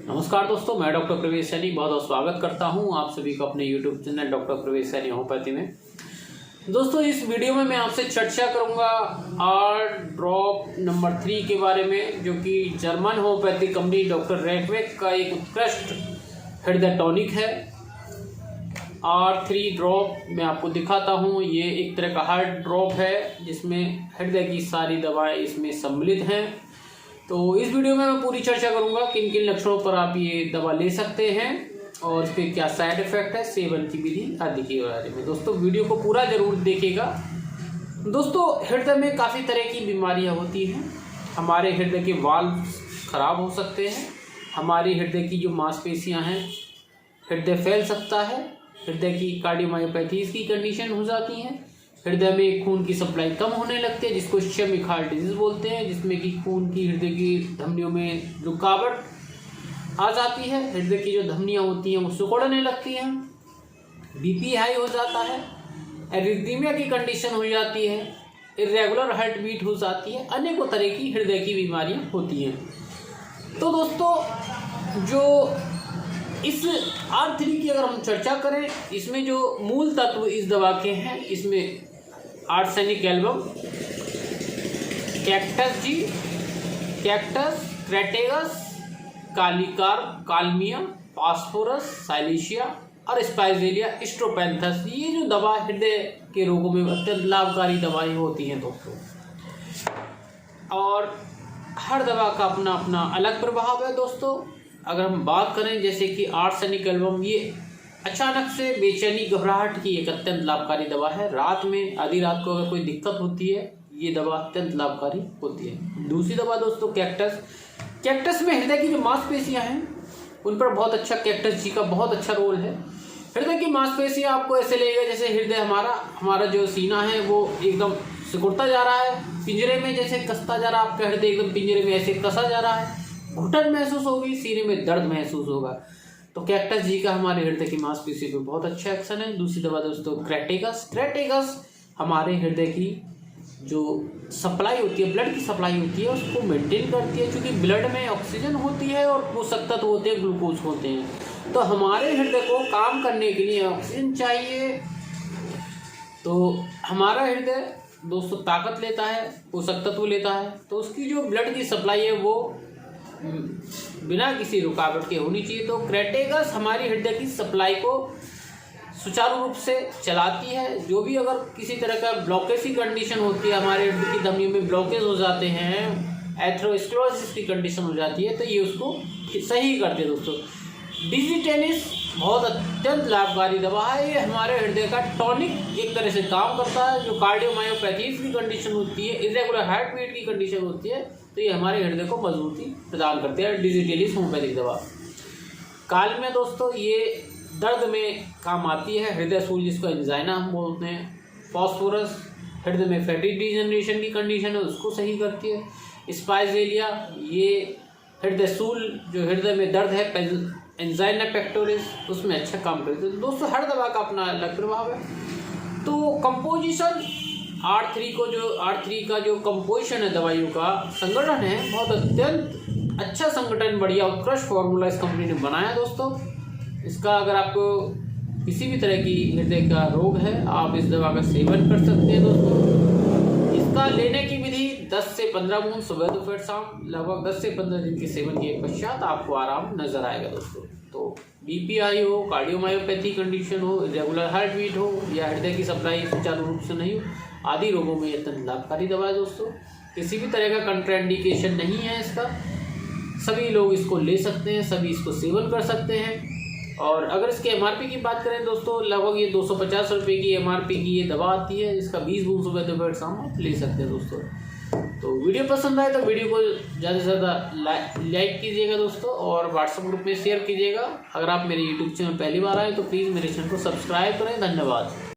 नमस्कार दोस्तों, मैं डॉक्टर प्रवेश सैनी बहुत बहुत स्वागत करता हूं आप सभी को अपने यूट्यूब चैनल डॉक्टर प्रवेश सैनी होम्योपैथी में। दोस्तों, इस वीडियो में मैं आपसे चर्चा करूंगा आर ड्रॉप नंबर 3 के बारे में, जो कि जर्मन होम्योपैथी कंपनी डॉक्टर रैकवेक का एक उत्कृष्ट हृदय टॉनिक है। R3 ड्रॉप मैं आपको दिखाता हूं। ये एक तरह का हार्ट ड्रॉप है जिसमें हृदय की सारी दवाएं इसमें सम्मिलित हैं। तो इस वीडियो में मैं पूरी चर्चा करूंगा किन किन लक्षणों पर आप ये दवा ले सकते हैं और इस पर क्या साइड इफेक्ट है, सेवन की विधि आदि के बारे में। दोस्तों, वीडियो को पूरा जरूर देखिएगा। दोस्तों, हृदय में काफ़ी तरह की बीमारियां होती हैं। हमारे हृदय के वाल्व खराब हो सकते हैं, हमारी हृदय की जो मांसपेशियां हैं, हृदय फैल सकता है, हृदय की कार्डियोमायोपैथीज की कंडीशन हो जाती हैं, हृदय में खून की सप्लाई कम होने लगती है जिसको इश्चेमिक हार्ट डिजीज बोलते हैं, जिसमें कि खून की हृदय की धमनियों में रुकावट आ जाती है, हृदय की जो धमनियां होती हैं वो सिकुड़ने लगती हैं, बीपी हाई हो जाता है, एरिथमिया की कंडीशन हो जाती है, इरेगुलर हार्ट बीट हो जाती है, अनेकों तरह की हृदय की बीमारियां होती हैं। तो दोस्तों, जो इस R3 की अगर हम चर्चा करें, इसमें जो मूल तत्व इस दवा के हैं, इसमें आर्सेनिक एल्बम, कैक्टस जी, कैक्टस, क्रेटेगस, कालीकार्प, कालमिया, फास्फोरस, साइलिशिया और स्पाइजेलिया स्ट्रोपेंथस, ये जो दवा हृदय के रोगों में अत्यंत लाभकारी दवाएं होती हैं दोस्तों। और हर दवा का अपना अपना अलग प्रभाव है दोस्तों। अगर हम बात करें जैसे कि आर्सेनिक एल्बम, ये अचानक से बेचैनी घबराहट की एक अत्यंत लाभकारी दवा है। रात में आधी रात को अगर कोई दिक्कत होती है, ये दवा अत्यंत लाभकारी होती है। दूसरी दवा दोस्तों कैक्टस। कैक्टस में हृदय की जो मांसपेशियां हैं उन पर बहुत अच्छा कैक्टस जी का बहुत अच्छा रोल है। हृदय की मांसपेशियां आपको ऐसे लगेगा जैसे हृदय हमारा जो सीना है वो एकदम सिकुड़ता जा रहा है, पिंजरे में जैसे कसता जा रहा है। आपका हृदय एकदम पिंजरे में ऐसे कसा जा रहा है, घुटन महसूस होगी, सीने में दर्द महसूस होगा। तो कैक्टस जी का हमारे हृदय की मांसपेशी पे बहुत अच्छा एक्शन है। दूसरी दवा दोस्तों क्रेटेगस। क्रेटेगस हमारे हृदय की जो सप्लाई होती है, ब्लड की सप्लाई होती है, उसको मेंटेन करती है। क्योंकि ब्लड में ऑक्सीजन होती है और पोषक तत्व होते हैं, ग्लूकोज होते हैं। तो हमारे हृदय को काम करने के लिए ऑक्सीजन चाहिए। तो हमारा हृदय दोस्तों ताकत लेता है, पोषक तत्व लेता है, तो उसकी जो ब्लड की सप्लाई है वो बिना किसी रुकावट के होनी चाहिए। तो क्रेटेगस हमारी हृदय की सप्लाई को सुचारू रूप से चलाती है। जो भी अगर किसी तरह का ब्लॉकेज की कंडीशन होती है, हमारे हृदय की धमनियों में ब्लॉकेज हो जाते हैं, एथेरोस्क्लेरोसिस की कंडीशन हो जाती है, तो ये उसको सही करते हैं दोस्तों। डिजिटेलिस बहुत अत्यंत लाभकारी दवा है। ये हमारे हृदय का टॉनिक एक तरह से काम करता है। जो कार्डियोमायोपैथीज की कंडीशन होती है, इरेगुलर हार्ट बीट की कंडीशन होती है, तो ये हमारे हृदय को मजबूती प्रदान करते हैं। डिजिटेलिस होम्योपैथिक दवा। कालमिया दोस्तों, ये दर्द में काम आती है। हृदय सूल जिसको एंजाइना हम बोलते हैं। फास्फोरस हृदय में फैटी डिजनरेशन की कंडीशन है, उसको सही करती है। स्पाइजेलिया ये हृदय सूल जो हृदय में दर्द है, एंजाइना पेक्टोरिस, उसमें अच्छा काम करते हैं। दोस्तों, हर दवा का अपना अलग प्रभाव है। तो कंपोजिशन R3 का जो कंपोजिशन है, दवाइयों का संगठन है, बहुत अत्यंत अच्छा संगठन, बढ़िया उत्कृष्ट फॉर्मूला इस कंपनी ने बनाया दोस्तों। इसका अगर आपको किसी भी तरह की हृदय का रोग है, आप इस दवा का सेवन कर सकते हैं दोस्तों। इसका लेने की विधि 10 से 15 बूंद सुबह दोपहर शाम, लगभग 10 से 15 दिन के सेवन के पश्चात आपको आराम नजर आएगा दोस्तों। तो बीपी हाई हो, कार्डियोमायोपैथी कंडीशन हो, रेगुलर हार्ट बीट हो, या हृदय की सप्लाई सुचारू रूप से नहीं हो, आदि रोगों में अत्यंत लाभकारी दवा है दोस्तों। किसी भी तरह का कंट्राइंडिकेशन नहीं है इसका। सभी लोग इसको ले सकते हैं, सभी इसको सेवन कर सकते हैं। और अगर इसके MRP की बात करें दोस्तों, लगभग ये 250 रुपये की MRP की ये दवा आती है। इसका 20 बूंद सुबह दोपहर शाम आप ले सकते हैं दोस्तों। तो वीडियो पसंद आए तो वीडियो को ज़्यादा से ज़्यादा लाइक कीजिएगा दोस्तों, और व्हाट्सएप ग्रुप में शेयर कीजिएगा। अगर आप मेरे यूट्यूब चैनल पहली बार आए तो प्लीज़ मेरे चैनल को सब्सक्राइब करें। धन्यवाद।